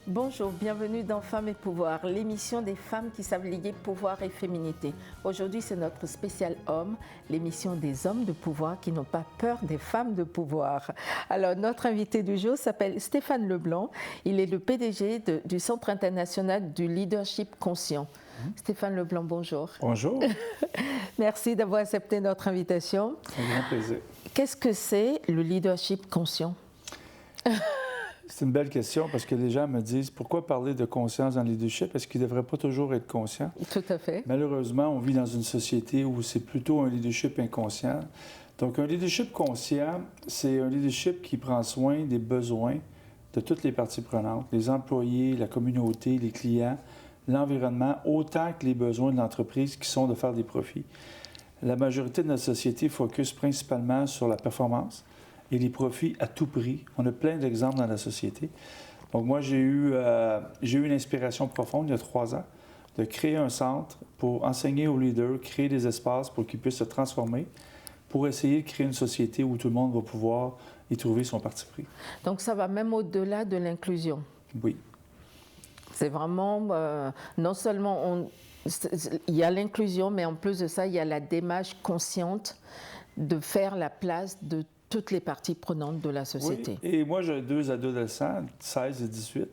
Bonjour, bienvenue dans Femmes et Pouvoir, l'émission des femmes qui savent lier pouvoir et féminité. Aujourd'hui, c'est notre spécial homme, l'émission des hommes de pouvoir qui n'ont pas peur des femmes de pouvoir. Alors, notre invité du jour s'appelle Stéphane Leblanc. Il est le PDG du Centre international du leadership conscient. Stéphane Leblanc, bonjour. Bonjour. Merci d'avoir accepté notre invitation. C'est un grand plaisir. Qu'est-ce que c'est le leadership conscient? C'est une belle question parce que les gens me disent pourquoi parler de conscience dans le leadership? Est-ce qu'il ne devrait pas toujours être conscient? Tout à fait. Malheureusement, on vit dans une société où c'est plutôt un leadership inconscient. Donc, un leadership conscient, c'est un leadership qui prend soin des besoins de toutes les parties prenantes, les employés, la communauté, les clients, l'environnement, autant que les besoins de l'entreprise qui sont de faire des profits. La majorité de notre société focus principalement sur la performance et les profits à tout prix. On a plein d'exemples dans la société. Donc moi, j'ai eu une inspiration profonde il y a 3 ans de créer un centre pour enseigner aux leaders, créer des espaces pour qu'ils puissent se transformer, pour essayer de créer une société où tout le monde va pouvoir y trouver son parti pris. Donc ça va même au-delà de l'inclusion. Oui. C'est vraiment, non seulement il y a l'inclusion, mais en plus de ça, il y a la démarche consciente de faire la place de toutes les parties prenantes de la société. Oui. Et moi, j'ai 2 adolescents, 16 et 18.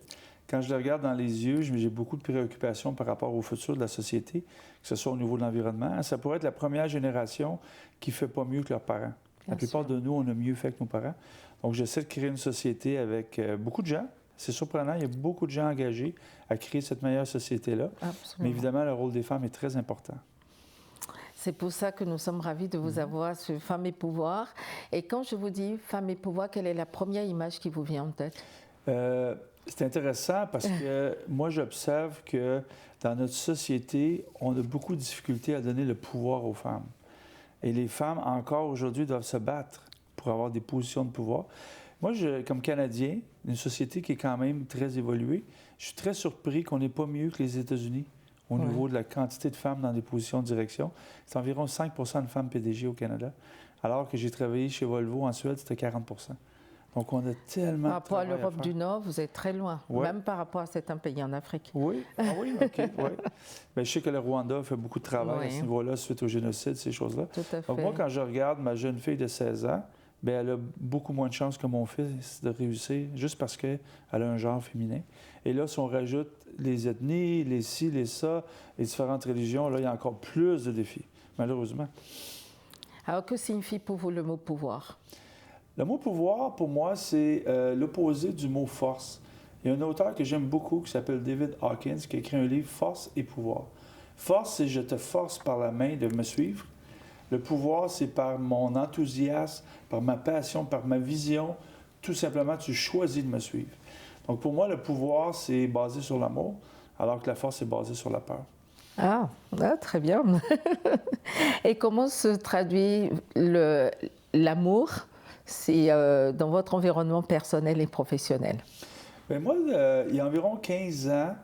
Quand je les regarde dans les yeux, j'ai beaucoup de préoccupations par rapport au futur de la société, que ce soit au niveau de l'environnement. Ça pourrait être la première génération qui ne fait pas mieux que leurs parents. La plupart de nous, on a mieux fait que nos parents. Donc, j'essaie de créer une société avec beaucoup de gens. C'est surprenant, il y a beaucoup de gens engagés à créer cette meilleure société-là. Absolument. Mais évidemment, le rôle des femmes est très important. C'est pour ça que nous sommes ravis de vous avoir sur Femmes et Pouvoir. Et quand je vous dis Femmes et Pouvoir, quelle est la première image qui vous vient en tête? C'est intéressant parce que moi, j'observe que dans notre société, on a beaucoup de difficultés à donner le pouvoir aux femmes. Et les femmes, encore aujourd'hui, doivent se battre pour avoir des positions de pouvoir. Moi, comme Canadien, une société qui est quand même très évoluée, je suis très surpris qu'on n'est pas mieux que les États-Unis au niveau de la quantité de femmes dans des positions de direction. C'est environ 5 de femmes PDG au Canada, alors que j'ai travaillé chez Volvo en Suède, c'était 40 Donc, on a tellement Par rapport à l'Europe du Nord, vous êtes très loin, même par rapport à certains pays en Afrique. Oui, oui, OK, oui. Bien, je sais que le Rwanda fait beaucoup de travail à ce niveau-là, suite au génocide, ces choses-là. Tout à fait. Donc, moi, quand je regarde ma jeune fille de 16 ans, bien, elle a beaucoup moins de chances que mon fils de réussir, juste parce qu'elle a un genre féminin. Et là, si on rajoute les ethnies, les ci, les ça, les différentes religions, là, il y a encore plus de défis, malheureusement. Alors, que signifie pour vous le mot pouvoir? Le mot pouvoir, pour moi, c'est l'opposé du mot force. Il y a un auteur que j'aime beaucoup qui s'appelle David Hawkins qui a écrit un livre, Force et pouvoir. Force, c'est je te force par la main de me suivre. Le pouvoir, c'est par mon enthousiasme, par ma passion, par ma vision. Tout simplement, tu choisis de me suivre. Donc, pour moi, le pouvoir, c'est basé sur l'amour, alors que la force est basée sur la peur. Ah, très bien. Et comment se traduit l'amour dans votre environnement personnel et professionnel? Bien, moi, il y a environ 15 ans,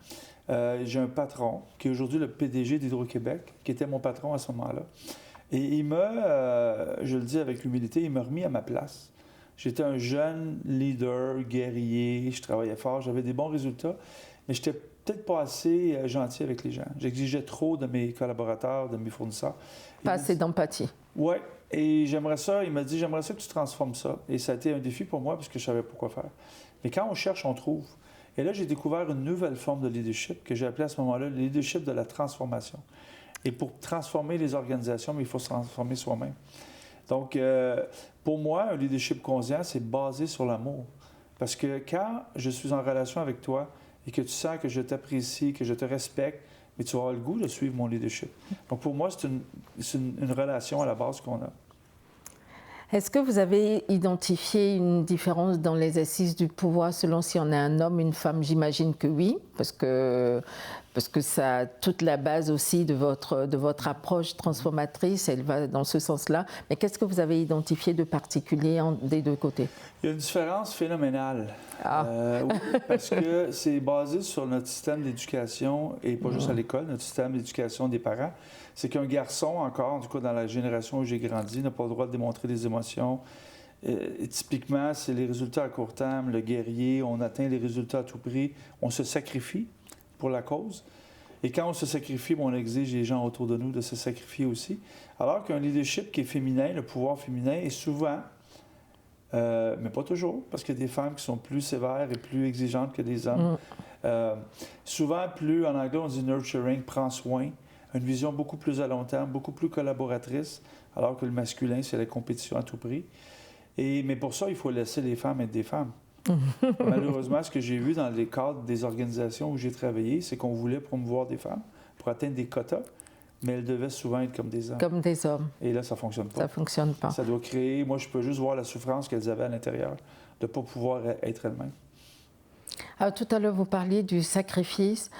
j'ai un patron qui est aujourd'hui le PDG d'Hydro-Québec, qui était mon patron à ce moment-là. Et il m'a, je le dis avec humilité, il m'a remis à ma place. J'étais un jeune leader, guerrier, je travaillais fort, j'avais des bons résultats, mais je n'étais peut-être pas assez gentil avec les gens. J'exigeais trop de mes collaborateurs, de mes fournisseurs. Pas assez d'empathie. Oui, et j'aimerais ça, il m'a dit, j'aimerais ça que tu transformes ça. Et ça a été un défi pour moi parce que je ne savais pas quoi faire. Mais quand on cherche, on trouve. Et là, j'ai découvert une nouvelle forme de leadership que j'ai appelée à ce moment-là le leadership de la transformation. Et pour transformer les organisations, il faut se transformer soi-même. Donc, pour moi, un leadership conscient, c'est basé sur l'amour. Parce que quand je suis en relation avec toi et que tu sens que je t'apprécie, que je te respecte, mais tu auras le goût de suivre mon leadership. Donc, pour moi, c'est une relation à la base qu'on a. Est-ce que vous avez identifié une différence dans l'exercice du pouvoir selon si on est un homme, une femme? J'imagine que oui, parce que ça a toute la base aussi de votre approche transformatrice, elle va dans ce sens-là. Mais qu'est-ce que vous avez identifié de particulier des deux côtés? Il y a une différence phénoménale. Oui, parce que c'est basé sur notre système d'éducation, et pas juste à l'école, notre système d'éducation des parents. C'est qu'un garçon, encore, du coup, dans la génération où j'ai grandi, n'a pas le droit de démontrer des émotions. typiquement, c'est les résultats à court terme, le guerrier, on atteint les résultats à tout prix, on se sacrifie pour la cause. Et quand on se sacrifie, on exige les gens autour de nous de se sacrifier aussi. Alors qu'un leadership qui est féminin, le pouvoir féminin, est souvent, mais pas toujours, parce qu'il y a des femmes qui sont plus sévères et plus exigeantes que des hommes. Souvent, plus, en anglais, on dit nurturing, prend soin, une vision beaucoup plus à long terme, beaucoup plus collaboratrice, alors que le masculin, c'est la compétition à tout prix. Mais pour ça, il faut laisser les femmes être des femmes. Malheureusement, ce que j'ai vu dans les cadres des organisations où j'ai travaillé, c'est qu'on voulait promouvoir des femmes pour atteindre des quotas, mais elles devaient souvent être comme des hommes. Comme des hommes. Et là, ça ne fonctionne pas. Ça ne fonctionne pas. Ça doit créer... Moi, je peux juste voir la souffrance qu'elles avaient à l'intérieur de ne pas pouvoir être elles-mêmes. Alors, tout à l'heure, vous parliez du sacrifice.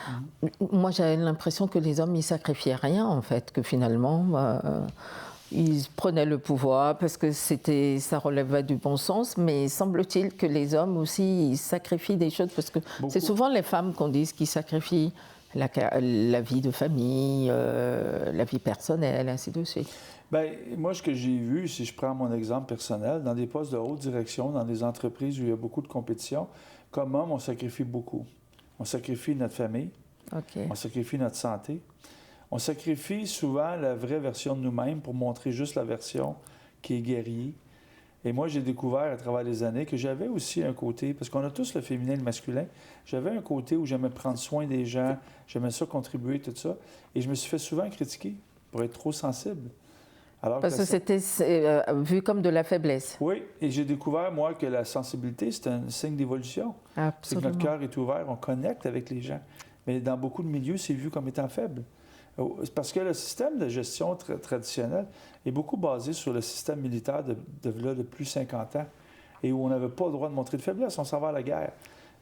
Moi, j'avais l'impression que les hommes, ils sacrifiaient rien, en fait, que finalement... ils prenaient le pouvoir parce que ça relevait du bon sens, mais semble-t-il que les hommes aussi, ils sacrifient des choses parce que c'est souvent les femmes qu'on dit qu'ils sacrifient la vie de famille, la vie personnelle, ainsi de suite. Bien, moi, ce que j'ai vu, si je prends mon exemple personnel, dans des postes de haute direction, dans des entreprises où il y a beaucoup de compétition, comme homme, on sacrifie beaucoup. On sacrifie notre famille, on sacrifie notre santé. On sacrifie souvent la vraie version de nous-mêmes pour montrer juste la version qui est guerrier. Et moi, j'ai découvert à travers les années que j'avais aussi un côté, parce qu'on a tous le féminin et le masculin, j'avais un côté où j'aimais prendre soin des gens, j'aimais ça contribuer, tout ça. Et je me suis fait souvent critiquer pour être trop sensible. Alors parce que c'était vu comme de la faiblesse. Oui, et j'ai découvert, moi, que la sensibilité, c'est un signe d'évolution. C'est que notre cœur est ouvert, on connecte avec les gens. Mais dans beaucoup de milieux, c'est vu comme étant faible. Parce que le système de gestion traditionnel est beaucoup basé sur le système militaire de plus 50 ans et où on n'avait pas le droit de montrer de faiblesse, on s'en va à la guerre.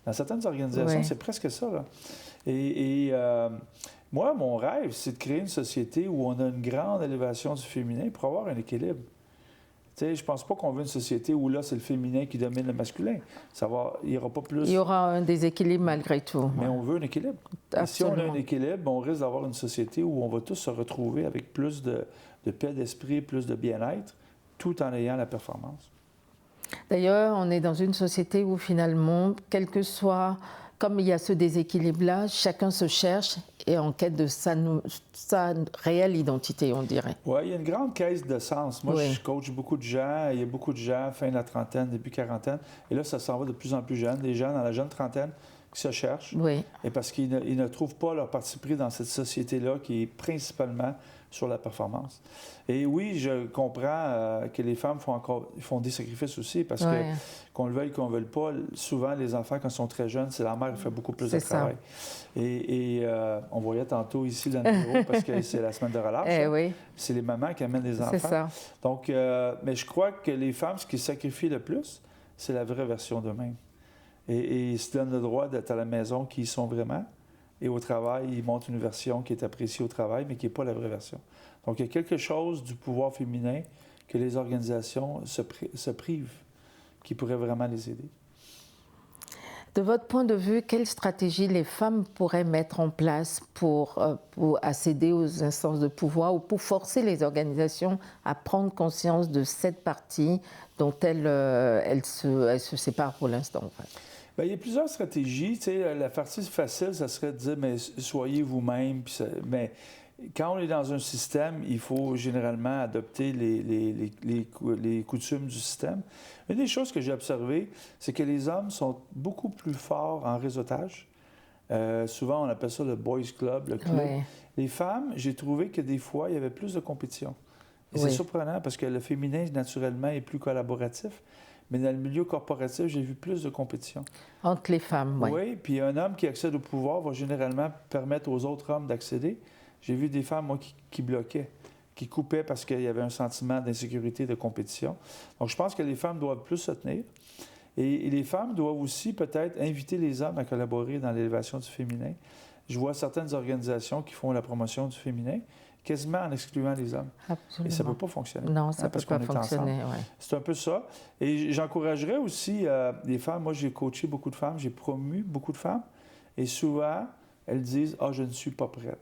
Dans certaines organisations, c'est presque ça, là. Moi, mon rêve, c'est de créer une société où on a une grande élévation du féminin pour avoir un équilibre. Tu sais, je pense pas qu'on veut une société où là, c'est le féminin qui domine le masculin. Il n'y aura pas plus... Il y aura un déséquilibre malgré tout. Mais on veut un équilibre. Et si on a un équilibre, on risque d'avoir une société où on va tous se retrouver avec plus de paix d'esprit, plus de bien-être, tout en ayant la performance. D'ailleurs, on est dans une société où finalement, quel que soit... Comme il y a ce déséquilibre-là, chacun se cherche et en quête de sa réelle identité, on dirait. Oui, il y a une grande quête de sens. Moi, je coach beaucoup de gens. Il y a beaucoup de gens, fin de la trentaine, début quarantaine. Et là, ça s'en va de plus en plus jeune. Des gens dans la jeune trentaine qui se cherchent. Et parce qu'ils ne trouvent pas leur parti pris dans cette société-là qui est principalement sur la performance. Et oui, je comprends que les femmes font des sacrifices aussi parce que, qu'on le veuille, qu'on ne le veuille pas, souvent, les enfants, quand ils sont très jeunes, c'est la mère qui fait beaucoup plus de travail. Et on voyait tantôt ici dans le bureau, parce que c'est la semaine de relâche, c'est les mamans qui amènent les enfants. C'est ça. Donc, mais je crois que les femmes, ce qui sacrifient le plus, c'est la vraie version d'eux-mêmes. Et ils se donnent le droit d'être à la maison qui y sont vraiment. Et au travail, ils montrent une version qui est appréciée au travail, mais qui n'est pas la vraie version. Donc, il y a quelque chose du pouvoir féminin que les organisations se privent, qui pourrait vraiment les aider. De votre point de vue, quelle stratégie les femmes pourraient mettre en place pour accéder aux instances de pouvoir ou pour forcer les organisations à prendre conscience de cette partie dont elles se séparent pour l'instant, en fait? Bien, il y a plusieurs stratégies. Tu sais, la partie facile, ça serait de dire, mais soyez vous-même. Mais quand on est dans un système, il faut généralement adopter les coutumes du système. Une des choses que j'ai observées, c'est que les hommes sont beaucoup plus forts en réseautage. Souvent, on appelle ça le boys club, le club. Les femmes, j'ai trouvé que des fois, il y avait plus de compétition. Et c'est surprenant parce que le féminin, naturellement, est plus collaboratif. Mais dans le milieu corporatif, j'ai vu plus de compétition. Entre les femmes, oui. Oui, puis un homme qui accède au pouvoir va généralement permettre aux autres hommes d'accéder. J'ai vu des femmes, moi, qui bloquaient, qui coupaient parce qu'il y avait un sentiment d'insécurité, de compétition. Donc, je pense que les femmes doivent plus se tenir. Et les femmes doivent aussi peut-être inviter les hommes à collaborer dans l'élévation du féminin. Je vois certaines organisations qui font la promotion du féminin, quasiment en excluant les hommes. Absolument. Et ça ne peut pas fonctionner. Non, ça ne peut pas fonctionner, oui. C'est un peu ça. Et j'encouragerais aussi les femmes. Moi, j'ai coaché beaucoup de femmes, j'ai promu beaucoup de femmes. Et souvent, elles disent « Ah, je ne suis pas prête.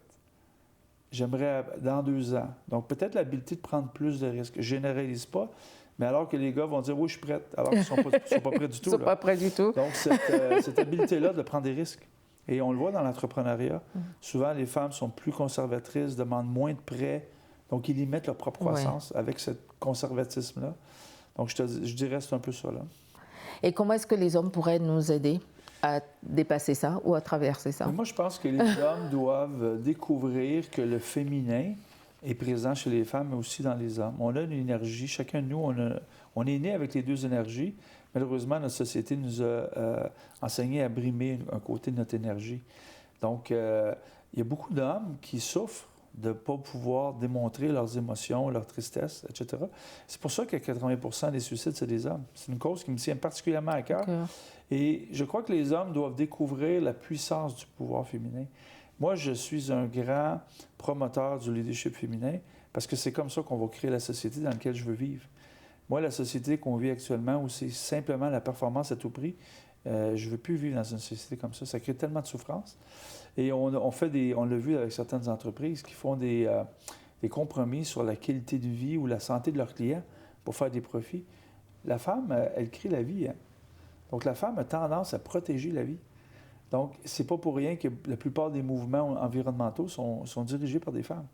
J'aimerais dans 2 ans. » Donc, peut-être l'habileté de prendre plus de risques. Je ne généralise pas, Mais alors que les gars vont dire, oui, je suis prête, alors qu'ils ne sont pas prêts du tout. Ils ne sont pas prêts du tout. Donc, cette habileté-là de prendre des risques. Et on le voit dans l'entrepreneuriat. Souvent, les femmes sont plus conservatrices, demandent moins de prêts. Donc, ils limitent leur propre croissance avec ce conservatisme-là. Donc, je dirais que c'est un peu ça, là. Et comment est-ce que les hommes pourraient nous aider à dépasser ça ou à traverser ça? Mais moi, je pense que les hommes doivent découvrir que le féminin est présent chez les femmes, mais aussi dans les hommes. On a une énergie, chacun de nous, on est né avec les deux énergies. Malheureusement, notre société nous a enseigné à brimer un côté de notre énergie. Donc, il y a beaucoup d'hommes qui souffrent de ne pas pouvoir démontrer leurs émotions, leur tristesse, etc. C'est pour ça que 80 des suicides, c'est des hommes. C'est une cause qui me tient particulièrement à cœur. Okay. Et je crois que les hommes doivent découvrir la puissance du pouvoir féminin. Moi, je suis un grand promoteur du leadership féminin parce que c'est comme ça qu'on va créer la société dans laquelle je veux vivre. Moi, la société qu'on vit actuellement, où c'est simplement la performance à tout prix, je ne veux plus vivre dans une société comme ça. Ça crée tellement de souffrance. Et on l'a vu avec certaines entreprises qui font des compromis sur la qualité de vie ou la santé de leurs clients pour faire des profits. La femme, elle crée la vie. Hein? Donc, la femme a tendance à protéger la vie. Donc, c'est pas pour rien que la plupart des mouvements environnementaux sont dirigés par des femmes.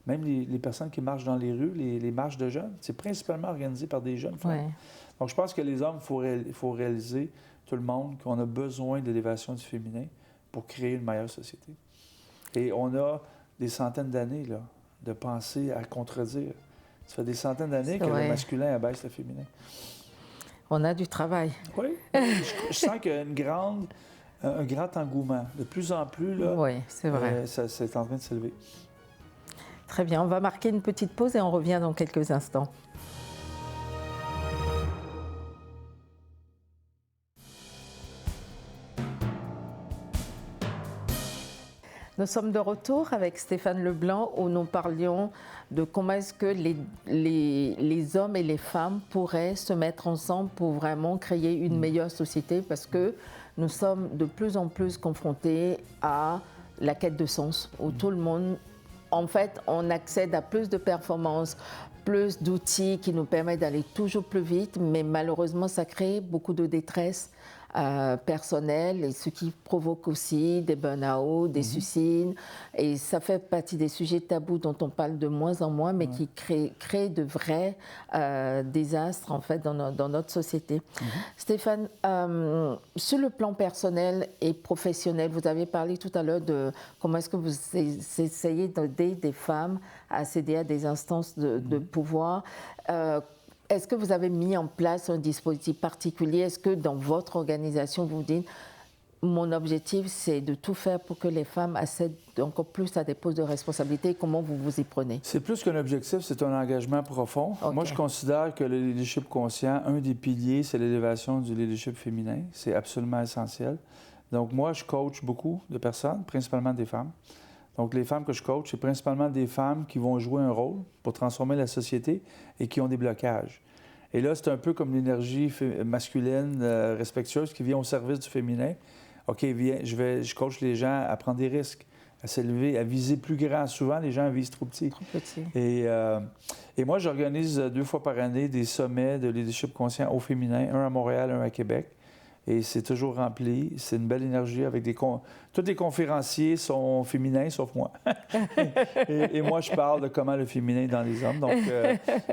Même les personnes qui marchent dans les rues, les marches de jeunes, c'est principalement organisé par des jeunes femmes. Ouais. Donc, je pense que les hommes, il faut réaliser, tout le monde, qu'on a besoin de l'élévation du féminin pour créer une meilleure société. Et on a des centaines d'années là, de penser à contredire. Ça fait des centaines d'années que le masculin abaisse le féminin. On a du travail. Oui. Je sens qu'il y a un grand engouement. De plus en plus, là, oui, c'est vrai. C'est en train de s'élever. Très bien. On va marquer une petite pause et on revient dans quelques instants. Nous sommes de retour avec Stéphane Leblanc où nous parlions de comment est-ce que les hommes et les femmes pourraient se mettre ensemble pour vraiment créer une meilleure société parce que nous sommes de plus en plus confrontés à la quête de sens où tout le monde, en fait, on accède à plus de performances, plus d'outils qui nous permettent d'aller toujours plus vite, mais malheureusement, ça crée beaucoup de détresse personnelle, et ce qui provoque aussi des burn-out, des suicides. Et ça fait partie des sujets tabous dont on parle de moins en moins, mais qui créent de vrais désastres en fait, dans notre société. Stéphane, sur le plan personnel et professionnel, vous avez parlé tout à l'heure de comment est-ce que vous essayez d'aider des femmes à accéder à des instances de pouvoir. Est-ce que vous avez mis en place un dispositif particulier? Est-ce que dans votre organisation, vous dites « Mon objectif, c'est de tout faire pour que les femmes accèdent encore plus à des postes de responsabilité ». Comment vous vous y prenez? C'est plus qu'un objectif, c'est un engagement profond. Okay. Moi, je considère que le leadership conscient, un des piliers, c'est l'élévation du leadership féminin. C'est absolument essentiel. Donc, moi, je coach beaucoup de personnes, principalement des femmes. Donc, les femmes que je coach, c'est principalement des femmes qui vont jouer un rôle pour transformer la société et qui ont des blocages. Et là, c'est un peu comme l'énergie masculine respectueuse qui vient au service du féminin. OK, je coach les gens à prendre des risques, à s'élever, à viser plus grand. Souvent, les gens visent trop petit. Trop petit. Et moi, j'organise 2 fois par année des sommets de leadership conscient au féminin, un à Montréal, un à Québec. Et c'est toujours rempli. C'est une belle énergie avec tous les conférenciers sont féminins, sauf moi. et moi, je parle de comment le féminin est dans les hommes. Donc,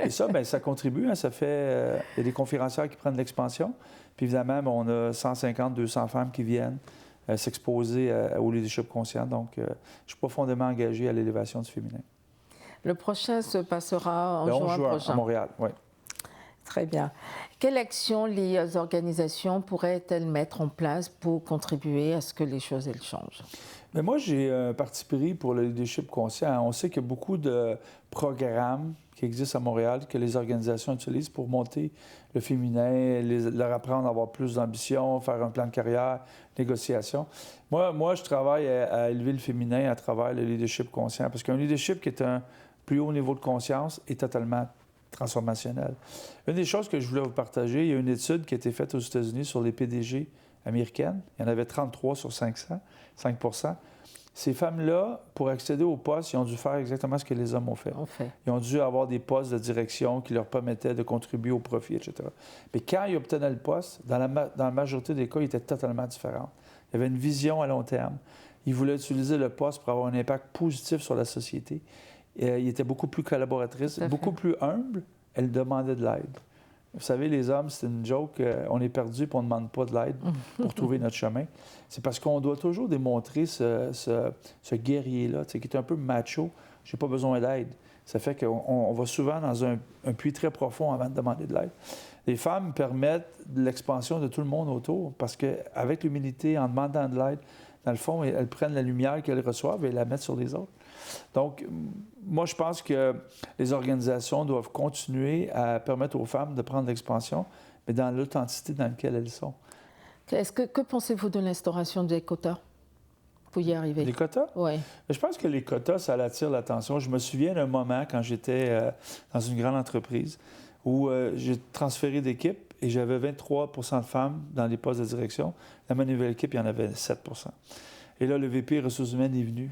et ça, bien, ça contribue. Hein, ça fait... il y a des conférencières qui prennent de l'expansion. Puis évidemment, bien, on a 150, 200 femmes qui viennent s'exposer au leadership conscient. Donc, je suis profondément engagé à l'élévation du féminin. Le prochain se passera en juin prochain. À Montréal, oui. Très bien. Quelles actions les organisations pourraient-elles mettre en place pour contribuer à ce que les choses elles changent? Bien, moi, j'ai un parti pris pour le leadership conscient. On sait qu'il y a beaucoup de programmes qui existent à Montréal que les organisations utilisent pour monter le féminin, leur apprendre à avoir plus d'ambition, faire un plan de carrière, négociation. Moi, je travaille à élever le féminin à travers le leadership conscient parce qu'un leadership qui est un plus haut niveau de conscience est totalement transformationnel. Une des choses que je voulais vous partager, il y a une étude qui a été faite aux États-Unis sur les PDG américaines. Il y en avait 33 sur 500, 5 %. Ces femmes-là, pour accéder au poste, ils ont dû faire exactement ce que les hommes ont fait. Ils ont dû avoir des postes de direction qui leur permettaient de contribuer au profit, etc. Mais quand ils obtenaient le poste, dans la majorité des cas, ils étaient totalement différents. Il y avait une vision à long terme. Ils voulaient utiliser le poste pour avoir un impact positif sur la société. Ils étaient beaucoup plus collaboratrices, beaucoup plus humbles. Elles demandaient de l'aide. Vous savez, les hommes, c'est une joke, on est perdu et on ne demande pas de l'aide pour trouver notre chemin. C'est parce qu'on doit toujours démontrer ce guerrier-là, qui est un peu macho. Je n'ai pas besoin d'aide. Ça fait qu'on va souvent dans un puits très profond avant de demander de l'aide. Les femmes permettent l'expansion de tout le monde autour parce qu'avec l'humilité, en demandant de l'aide, dans le fond, elles prennent la lumière qu'elles reçoivent et la mettent sur les autres. Donc, moi, je pense que les organisations doivent continuer à permettre aux femmes de prendre l'expansion, mais dans l'authenticité dans laquelle elles sont. Que pensez-vous de l'instauration des quotas pour y arriver? Les quotas? Oui. Je pense que les quotas, ça attire l'attention. Je me souviens d'un moment quand j'étais dans une grande entreprise où j'ai transféré d'équipe et j'avais 23 % de femmes dans les postes de direction. Dans ma nouvelle équipe, il y en avait 7 %. Et là, le VP ressources humaines est venu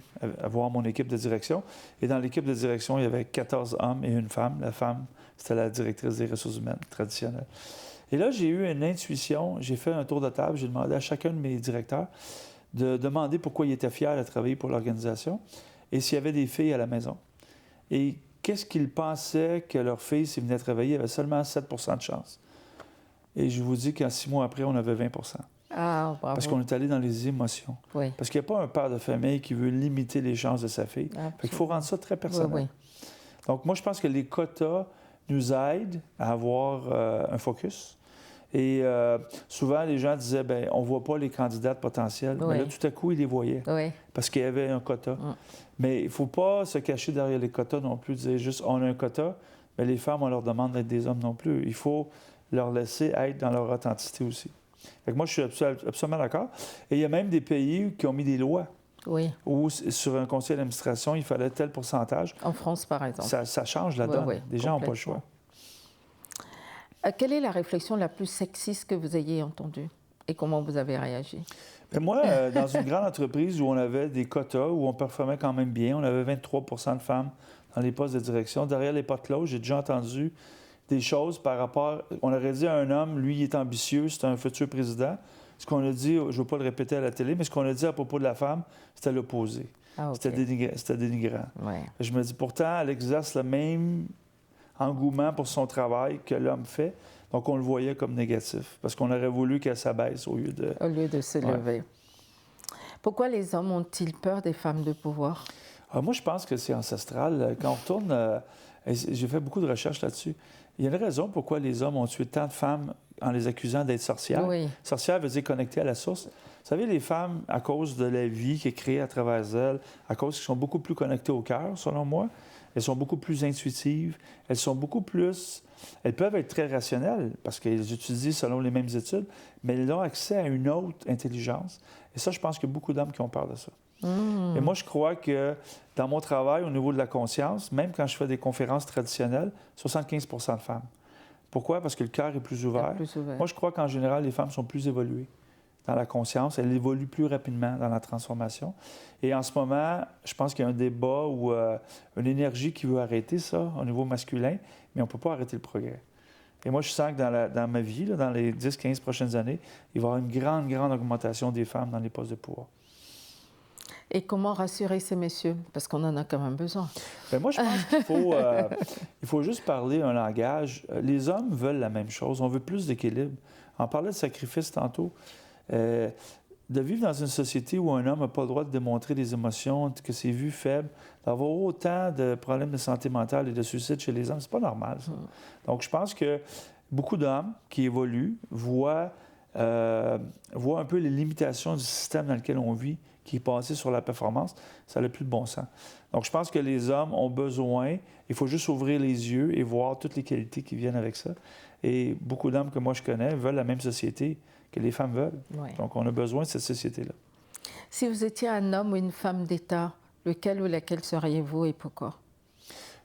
voir mon équipe de direction. Et dans l'équipe de direction, il y avait 14 hommes et une femme. La femme, c'était la directrice des ressources humaines traditionnelles. Et là, j'ai eu une intuition. J'ai fait un tour de table. J'ai demandé à chacun de mes directeurs de demander pourquoi ils étaient fiers de travailler pour l'organisation et s'il y avait des filles à la maison. Et qu'est-ce qu'ils pensaient que leurs filles, s'ils venaient travailler, avaient seulement 7 % de chance. Et je vous dis qu'en 6 mois après, on avait 20 %. Ah, bravo. Parce qu'on est allé dans les émotions. Oui. Parce qu'il n'y a pas un père de famille qui veut limiter les chances de sa fille. Il faut rendre ça très personnel. Oui. Donc, moi, je pense que les quotas nous aident à avoir un focus. Et souvent, les gens disaient, bien, on ne voit pas les candidates potentielles. Mais là, tout à coup, ils les voyaient. Parce qu'il y avait un quota. Mais il ne faut pas se cacher derrière les quotas non plus, dire juste, on a un quota, mais les femmes, on leur demande d'être des hommes non plus. Il faut leur laisser être dans leur authenticité aussi. Fait que moi, je suis absolument d'accord. Et il y a même des pays qui ont mis des lois où, sur un conseil d'administration, il fallait tel pourcentage. En France, par exemple. Ça change la donne. Les gens n'ont pas le choix. Quelle est la réflexion la plus sexiste que vous ayez entendue et comment vous avez réagi? Bien, moi, dans une grande entreprise où on avait des quotas, où on performait quand même bien, on avait 23 % de femmes dans les postes de direction. Derrière les portes closes, j'ai déjà entendu des choses par rapport... On aurait dit à un homme, lui, il est ambitieux, c'est un futur président. Ce qu'on a dit, je ne veux pas le répéter à la télé, mais ce qu'on a dit à propos de la femme, c'était l'opposé. C'était dénigrant. Je me dis, pourtant, elle exerce le même engouement pour son travail que l'homme fait. Donc, on le voyait comme négatif, parce qu'on aurait voulu qu'elle s'abaisse au lieu de... Au lieu de se lever. Pourquoi les hommes ont-ils peur des femmes de pouvoir? Moi, je pense que c'est ancestral. Quand on retourne... j'ai fait beaucoup de recherches là-dessus. Il y a une raison pourquoi les hommes ont tué tant de femmes en les accusant d'être sorcières. Sorcière veut dire connectée à la source. Vous savez, les femmes, à cause de la vie qui est créée à travers elles, à cause qu'elles sont beaucoup plus connectées au cœur, selon moi, elles sont beaucoup plus intuitives, elles sont beaucoup plus... Elles peuvent être très rationnelles parce qu'elles étudient selon les mêmes études, mais elles ont accès à une autre intelligence. Et ça, je pense qu'il y a beaucoup d'hommes qui ont peur de ça. Et moi, je crois que dans mon travail, au niveau de la conscience, même quand je fais des conférences traditionnelles, 75 % de femmes. Pourquoi? Parce que le cœur est plus ouvert. Moi, je crois qu'en général, les femmes sont plus évoluées dans la conscience. Elles évoluent plus rapidement dans la transformation. Et en ce moment, je pense qu'il y a un débat ou une énergie qui veut arrêter ça au niveau masculin, mais on ne peut pas arrêter le progrès. Et moi, je sens que dans ma vie, dans les 10-15 prochaines années, il va y avoir une grande, grande augmentation des femmes dans les postes de pouvoir. Et comment rassurer ces messieurs? Parce qu'on en a quand même besoin. Bien, moi, je pense qu'il faut juste parler un langage. Les hommes veulent la même chose. On veut plus d'équilibre. On parlait de sacrifice tantôt. De vivre dans une société où un homme n'a pas le droit de démontrer des émotions, que c'est vu faible, d'avoir autant de problèmes de santé mentale et de suicide chez les hommes, c'est pas normal, ça. Donc, je pense que beaucoup d'hommes qui évoluent voient un peu les limitations du système dans lequel on vit, qui est basé sur la performance, ça n'a plus de bon sens. Donc, je pense que les hommes ont besoin, il faut juste ouvrir les yeux et voir toutes les qualités qui viennent avec ça. Et beaucoup d'hommes que moi je connais veulent la même société que les femmes veulent. Donc, on a besoin de cette société-là. Si vous étiez un homme ou une femme d'État, lequel ou laquelle seriez-vous et pourquoi?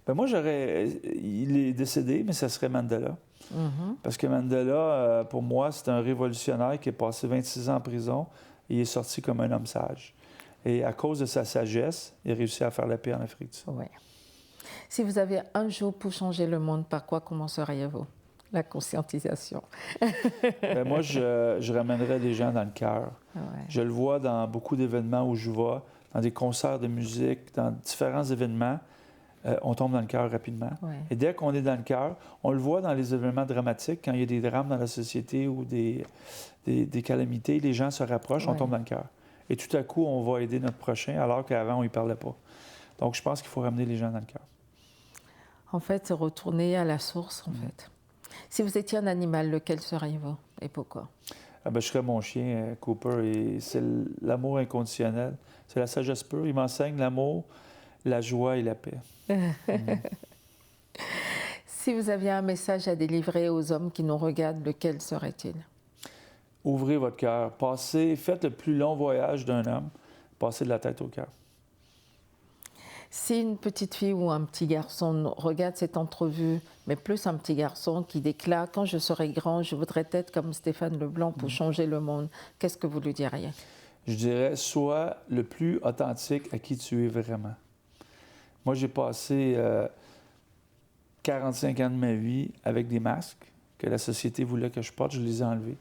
Bien, moi, il est décédé, mais ça serait Mandela. Parce que Mandela, pour moi, c'est un révolutionnaire qui est passé 26 ans en prison et il est sorti comme un homme sage. Et à cause de sa sagesse, il a réussi à faire la paix en Afrique du Sud. Oui. Si vous avez un jour pour changer le monde, par quoi commenceriez-vous? La conscientisation. Ben moi, je ramènerais les gens dans le cœur. Ouais. Je le vois dans beaucoup d'événements où je vais, dans des concerts de musique, dans différents événements, on tombe dans le cœur rapidement. Ouais. Et dès qu'on est dans le cœur, on le voit dans les événements dramatiques, quand il y a des drames dans la société ou des calamités, les gens se rapprochent, on Ouais. tombe dans le cœur. Et tout à coup, on va aider notre prochain, alors qu'avant, on n'y parlait pas. Donc, je pense qu'il faut ramener les gens dans le cœur. En fait, retourner à la source, en fait. Si vous étiez un animal, lequel seriez-vous et pourquoi? Ah ben, je serais mon chien, Cooper, et c'est l'amour inconditionnel. C'est la sagesse pure. Il m'enseigne l'amour, la joie et la paix. Si vous aviez un message à délivrer aux hommes qui nous regardent, lequel serait-il? Ouvrez votre cœur. Faites le plus long voyage d'un homme. Passez de la tête au cœur. Si une petite fille ou un petit garçon regarde cette entrevue, mais plus un petit garçon qui déclare « Quand je serai grand, je voudrais être comme Stéphane Leblanc pour changer le monde », qu'est-ce que vous lui diriez? Je dirais, sois le plus authentique à qui tu es vraiment. Moi, j'ai passé 45 ans de ma vie avec des masques que la société voulait que je porte. Je les ai enlevés.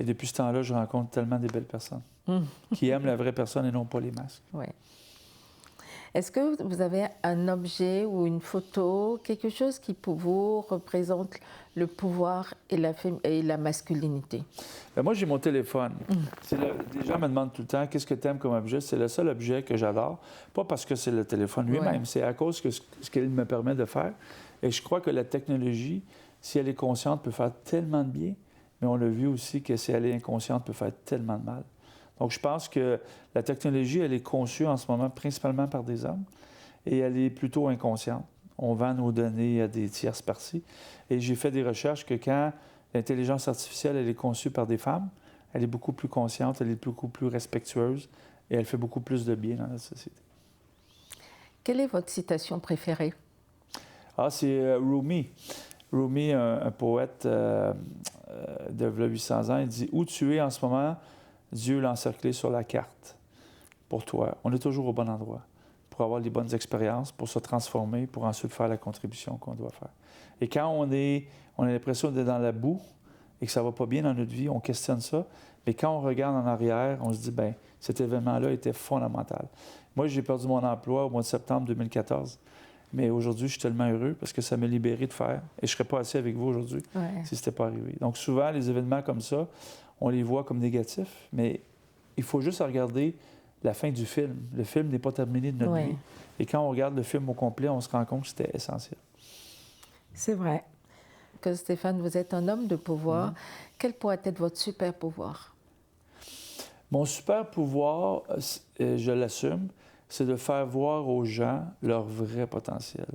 Et depuis ce temps-là, je rencontre tellement des belles personnes qui aiment la vraie personne et non pas les masques. Oui. Est-ce que vous avez un objet ou une photo, quelque chose qui pour vous représente le pouvoir et la masculinité? Bien, moi, j'ai mon téléphone. Les gens me demandent tout le temps qu'est-ce que tu aimes comme objet. C'est le seul objet que j'adore. Pas parce que c'est le téléphone lui-même, Ouais. c'est à cause de ce qu'il me permet de faire. Et je crois que la technologie, si elle est consciente, peut faire tellement de bien, mais on l'a vu aussi que si elle est inconsciente, peut faire tellement de mal. Donc, je pense que la technologie, elle est conçue en ce moment principalement par des hommes et elle est plutôt inconsciente. On vend nos données à des tierces parties. Et j'ai fait des recherches que quand l'intelligence artificielle, elle est conçue par des femmes, elle est beaucoup plus consciente, elle est beaucoup plus respectueuse et elle fait beaucoup plus de bien dans la société. Quelle est votre citation préférée? Ah, c'est Rumi. Rumi, un poète de 800 ans, il dit « Où tu es en ce moment, Dieu l'a encerclé sur la carte pour toi. On est toujours au bon endroit pour avoir les bonnes expériences, pour se transformer, pour ensuite faire la contribution qu'on doit faire. Et quand on a l'impression d'être dans la boue et que ça ne va pas bien dans notre vie, on questionne ça. Mais quand on regarde en arrière, on se dit, bien, cet événement-là était fondamental. Moi, j'ai perdu mon emploi au mois de septembre 2014. Mais aujourd'hui, je suis tellement heureux parce que ça m'a libéré de faire. Et je ne serais pas assis avec vous aujourd'hui si ce n'était pas arrivé. Donc souvent, les événements comme ça, on les voit comme négatifs, mais il faut juste regarder la fin du film. Le film n'est pas terminé de notre vie. Et quand on regarde le film au complet, on se rend compte que c'était essentiel. C'est vrai. Que Stéphane, vous êtes un homme de pouvoir. Quel pourrait être votre super pouvoir? Mon super pouvoir, je l'assume, c'est de faire voir aux gens leur vrai potentiel.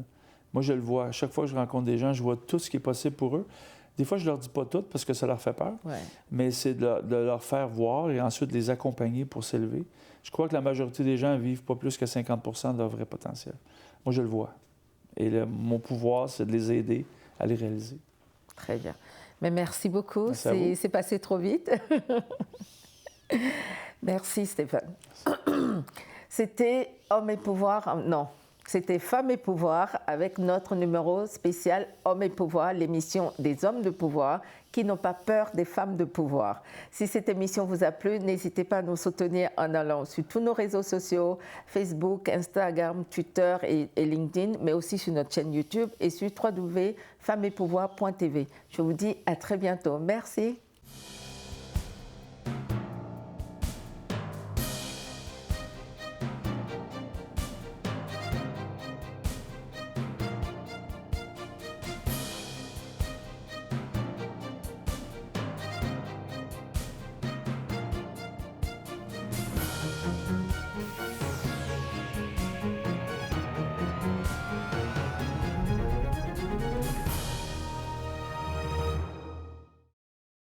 Moi, je le vois. À chaque fois que je rencontre des gens, je vois tout ce qui est possible pour eux. Des fois, je ne leur dis pas tout parce que ça leur fait peur, mais c'est de leur faire voir et ensuite de les accompagner pour s'élever. Je crois que la majorité des gens ne vivent pas plus que 50 % de leur vrai potentiel. Moi, je le vois. Et mon pouvoir, c'est de les aider à les réaliser. Très bien. Mais merci beaucoup. Merci c'est passé trop vite. Merci, Stéphane. C'était Hommes et pouvoir. Non. C'était Femmes et pouvoir avec notre numéro spécial Hommes et pouvoir, l'émission des hommes de pouvoir qui n'ont pas peur des femmes de pouvoir. Si cette émission vous a plu, n'hésitez pas à nous soutenir en allant sur tous nos réseaux sociaux, Facebook, Instagram, Twitter et LinkedIn, mais aussi sur notre chaîne YouTube et sur www.femmesetpouvoir.tv. Je vous dis à très bientôt. Merci.